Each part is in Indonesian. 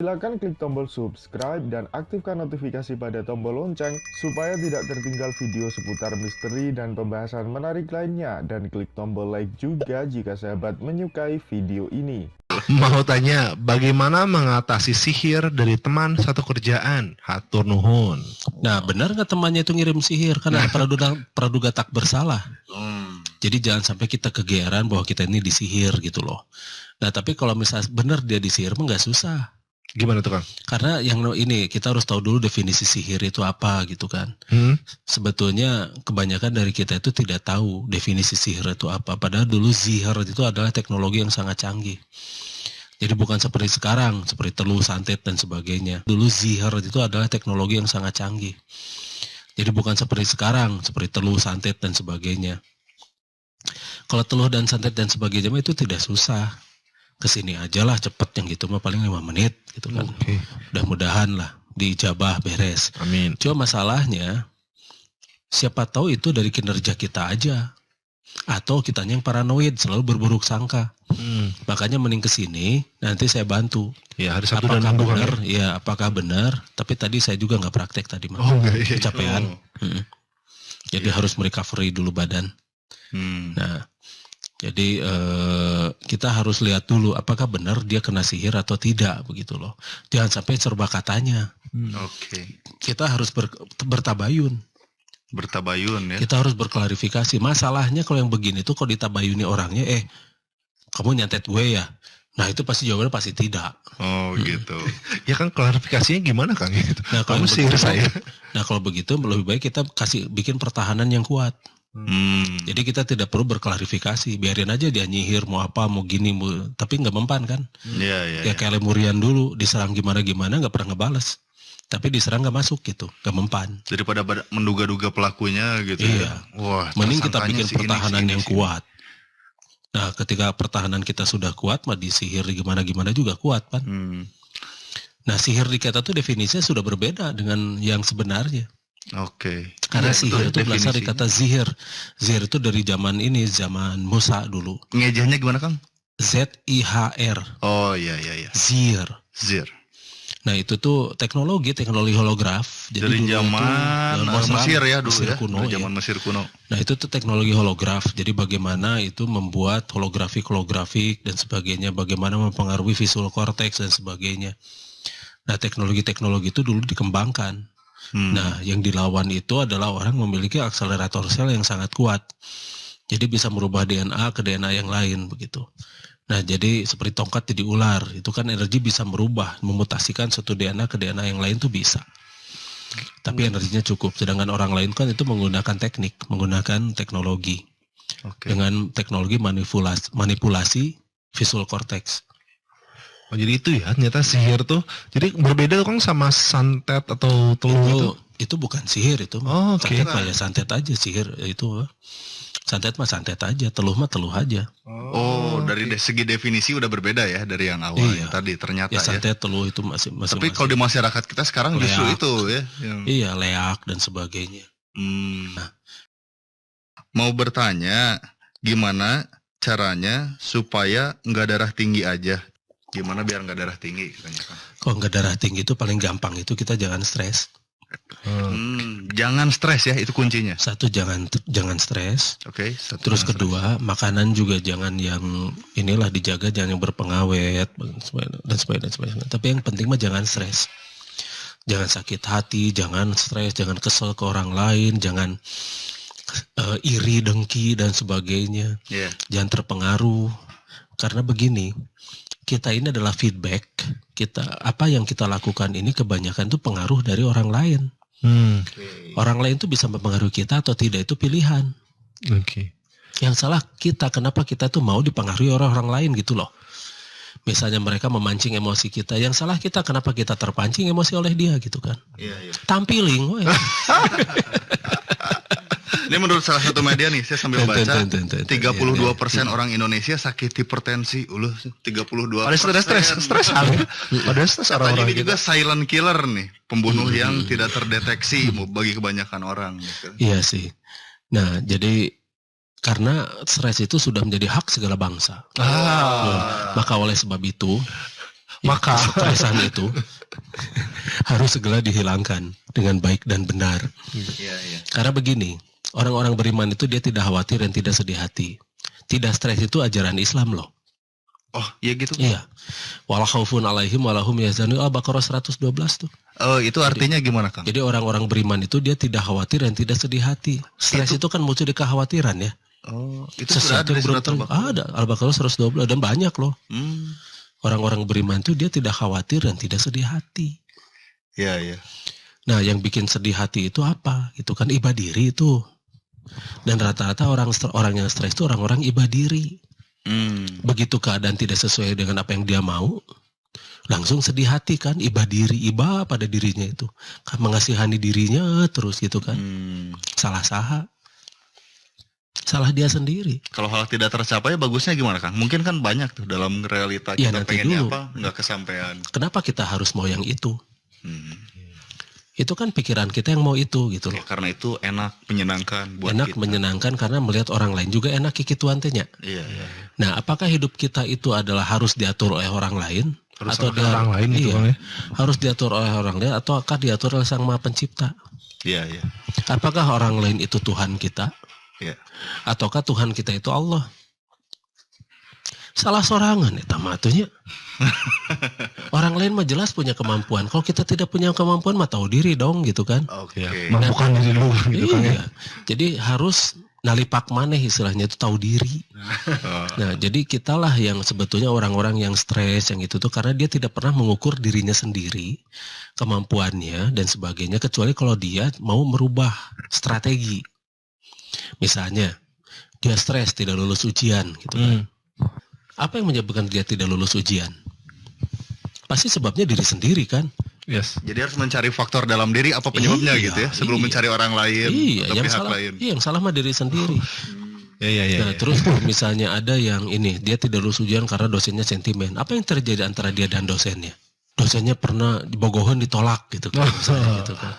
Silakan klik tombol subscribe dan aktifkan notifikasi pada tombol lonceng supaya tidak tertinggal video seputar misteri dan pembahasan menarik lainnya. Dan klik tombol like juga jika sahabat menyukai video ini. Mau tanya, bagaimana mengatasi sihir dari teman satu kerjaan? Hatur nuhun. Nah, benar nggak temannya itu ngirim sihir? Karena praduga tak bersalah. Jadi jangan sampai kita kegeeran bahwa kita ini disihir gitu loh. Nah, tapi kalau misalnya benar dia disihir mah nggak susah. Gimana tuh, Kang? Karena yang ini kita harus tahu dulu definisi sihir itu apa gitu kan. Sebetulnya kebanyakan dari kita itu tidak tahu definisi sihir itu apa. Padahal dulu sihir itu adalah teknologi yang sangat canggih. Jadi bukan seperti sekarang, seperti teluh, santet, dan sebagainya. Dulu sihir itu adalah teknologi yang sangat canggih. Jadi bukan seperti sekarang, seperti teluh, santet, dan sebagainya. Kalau teluh dan santet dan sebagainya itu tidak susah. Kesini aja lah cepet yang gitu mah paling 5 menit gitu kan. Mudah-mudahan lah diijabah beres. Amin. Cuma masalahnya siapa tahu itu dari kinerja kita aja. Atau kitanya yang paranoid selalu berburuk sangka. Makanya mending kesini nanti saya bantu. Ya, hari Sabtu dan Apakah Minggu kan. benar? Ya, apakah benar? Tapi tadi saya juga nggak praktek tadi mah. Oh, enggak, iya. Kecapean. Jadi harus merecovery dulu badan. Nah, jadi kita harus lihat dulu apakah benar dia kena sihir atau tidak begitu loh. Jangan sampai serba katanya. Oke. Kita harus bertabayun. Bertabayun ya. Kita harus berklarifikasi. Masalahnya kalau yang begini tuh kalau ditabayuni orangnya, kamu nyantet gue ya? Nah itu pasti jawabannya pasti tidak. Oh gitu. Ya kan klarifikasinya gimana, Kang? Gitu. Nah kalau Kamu sihir begitu, saya. Nah kalau begitu lebih baik kita bikin pertahanan yang kuat. Jadi kita tidak perlu berklarifikasi, biarin aja dia nyihir mau apa mau gini tapi nggak mempan kan? Iya. Ya kayak Lemurian dulu diserang gimana nggak pernah ngebales, tapi diserang nggak masuk gitu, nggak mempan. Daripada menduga-duga pelakunya gitu Iya. ya. Wah, Mending kita tersangkanya bikin si ini, pertahanan si ini, yang si ini. kuat. Nah ketika pertahanan kita sudah kuat, mah disihir gimana juga kuat kan? Nah sihir di kita tuh definisinya sudah berbeda dengan yang sebenarnya. Oke. Karena Iya, sihir betul, itu berasal dari definisinya. kata zihir. Zihir itu dari zaman Musa dulu. Ngejahnya gimana, Kang? Z-I-H-R. Oh iya. Zihir. Zir. Nah itu tuh teknologi holograf. Jadi Dari dulu zaman itu, Mesir ya dulu Mesir ya. kuno, Dari ya. zaman Mesir kuno. Nah itu tuh teknologi holograf. Jadi bagaimana itu membuat holografik dan sebagainya. Bagaimana mempengaruhi visual cortex dan sebagainya. Nah teknologi itu dulu dikembangkan. Nah yang dilawan itu adalah orang memiliki akselerator sel yang sangat kuat. Jadi bisa merubah DNA ke DNA yang lain begitu. Nah jadi seperti tongkat jadi ular. Itu kan energi bisa merubah, memutasikan satu DNA ke DNA yang lain tuh bisa. Tapi energinya cukup. Sedangkan orang lain kan itu menggunakan teknologi. Oke. Dengan teknologi manipulasi visual cortex. Oh, jadi itu ya, ternyata sihir tuh. Jadi berbeda tuh, Kang, sama santet atau teluh itu. Itu bukan sihir itu. Oh, oke. Santet mah ya santet aja, sihir itu. Santet mah santet aja, teluh mah teluh aja. Oh, dari segi definisi udah berbeda ya dari yang awal Iya. yang tadi ternyata Ya ya. santet, teluh itu masih. Tapi kalau di masyarakat kita sekarang justru Leak. itu ya. Yang... Iya, leak dan sebagainya. Mau bertanya, gimana caranya supaya nggak darah tinggi aja? Gimana biar nggak darah tinggi katanya, Kang? Kalau nggak darah tinggi itu paling gampang itu kita jangan stres. Jangan stres ya, itu kuncinya. Satu jangan stres. Oke. Terus kedua, makanan juga jangan yang inilah dijaga, jangan yang berpengawet dan sebagainya. Tapi yang penting mah jangan stres. Jangan sakit hati, jangan stres, jangan kesel ke orang lain, jangan iri, dengki dan sebagainya. Yeah. Jangan terpengaruh. Karena begini, kita ini adalah feedback. Apa yang kita lakukan ini kebanyakan itu pengaruh dari orang lain. Orang lain itu bisa mempengaruhi kita atau tidak itu pilihan. Oke. Yang salah kita, kenapa kita tuh mau dipengaruhi orang lain gitu loh. Misalnya mereka memancing emosi kita, yang salah kita kenapa kita terpancing emosi oleh dia gitu kan. Iya. Tampiling, woy. Ini menurut salah satu media nih, saya sambil baca, 32% Iya. orang Indonesia sakit hipertensi. 32%. Pada stres hal. Pada stres Katanya orang-orang ini gitu. juga silent killer nih, pembunuh yang tidak terdeteksi bagi kebanyakan orang. Gitu. Iya sih. Nah, jadi karena stres itu sudah menjadi hak segala bangsa. Maka oleh sebab itu Maka Ketresan itu harus segera dihilangkan dengan baik dan benar. Iya, iya. Karena begini, orang-orang beriman itu dia tidak khawatir dan tidak sedih hati. Tidak stres itu ajaran Islam loh. Oh, iya gitu. Iya. Wala khaufun alaihim walahum yahzanun. Al-Baqarah 112 tuh. Oh, itu artinya gimana, Kang? Jadi orang-orang beriman itu dia tidak khawatir dan tidak sedih hati. Stres itu kan muncul dari kekhawatiran ya. Oh, itu sudah ada Sesuatu di yang surat belum Al-Baqarah. ada. Al-Baqarah 112 dan banyak loh. Hmm. Orang-orang beriman itu dia tidak khawatir dan tidak sedih hati. Iya, iya. Nah, yang bikin sedih hati itu apa? Itu kan iba diri itu. Dan rata-rata orang yang stres itu orang-orang iba diri. Begitu keadaan tidak sesuai dengan apa yang dia mau, langsung sedih hati kan, iba diri, iba pada dirinya itu. Kan mengasihani dirinya terus gitu kan. Salah salah dia sendiri. Kalau hal tidak tercapai bagusnya gimana, Kang? Mungkin kan banyak tuh dalam realita Ya, kita nanti pengennya dulu. apa, nggak kesampaian. Kenapa kita harus mau yang itu? Hmm. Itu kan pikiran kita yang mau itu gitu Ya, loh. karena itu enak, menyenangkan buat Enak kita. menyenangkan karena melihat orang lain juga enak kikituan tehnya. Iya, iya. Nah, apakah hidup kita itu adalah harus diatur oleh orang lain? harus Atau ada orang lain gitu iya, Bang ya. harus diatur oleh orang lain ataukah diatur oleh Sang Maha Pencipta? Iya, iya. Apakah orang lain itu Tuhan kita? Iya. Ataukah Tuhan kita itu Allah? Salah sorangan ya tamatunya. Orang lain mah jelas punya kemampuan. Kalau kita tidak punya kemampuan mah tahu diri dong gitu kan. Oke. Mampukan diri dulu gitu kan ya. Iya. Jadi harus nalipak maneh istilahnya itu tahu diri. Oh, Nah, jadi kitalah yang sebetulnya orang-orang yang stres yang itu tuh karena dia tidak pernah mengukur dirinya sendiri, kemampuannya dan sebagainya kecuali kalau dia mau merubah strategi. Misalnya, dia stres tidak lulus ujian gitu kan. Apa yang menyebabkan dia tidak lulus ujian? Pasti sebabnya diri sendiri kan. Yes. Jadi harus mencari faktor dalam diri apa penyebabnya Iya, gitu ya, sebelum iya. mencari orang lain Iya, atau yang pihak salah, lain. iya, yang salah mah diri sendiri. Iya. Nah, terus kalau misalnya ada yang ini, dia tidak lulus ujian karena dosennya sentimen. Apa yang terjadi antara dia dan dosennya? Dosennya pernah bogohan ditolak gitu kan, misalnya gitu kan.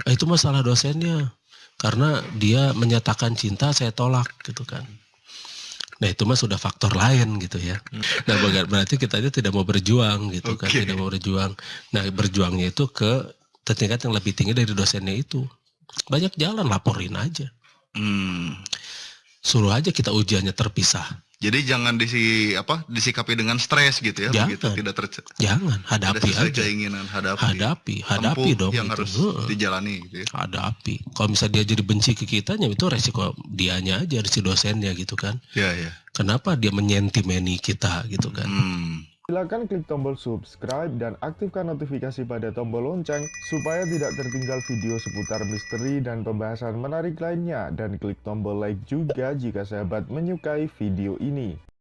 Itu masalah dosennya. Karena dia menyatakan cinta, saya tolak gitu kan. Nah, itu mah sudah faktor lain gitu ya. Nah, berarti kita itu tidak mau berjuang gitu kan, Oke. tidak mau berjuang. Nah, berjuangnya itu ke tingkat yang lebih tinggi dari dosennya itu. Banyak jalan, laporin aja. Suruh aja kita ujiannya terpisah. Jadi jangan disikapi dengan stres gitu ya, Jangan. begitu tidak Jangan, ada hadapi sesuai aja. keinginan, Hadapi Tempuh dong yang itu. harus dijalani gitu ya. Hadapi. Kalau misalnya dia jadi benci ke kitanya, itu resiko dianya aja, si dosennya gitu kan. Iya, iya. Kenapa dia menyentimeni kita gitu kan. Silakan klik tombol subscribe dan aktifkan notifikasi pada tombol lonceng supaya tidak tertinggal video seputar misteri dan pembahasan menarik lainnya, dan klik tombol like juga jika sahabat menyukai video ini.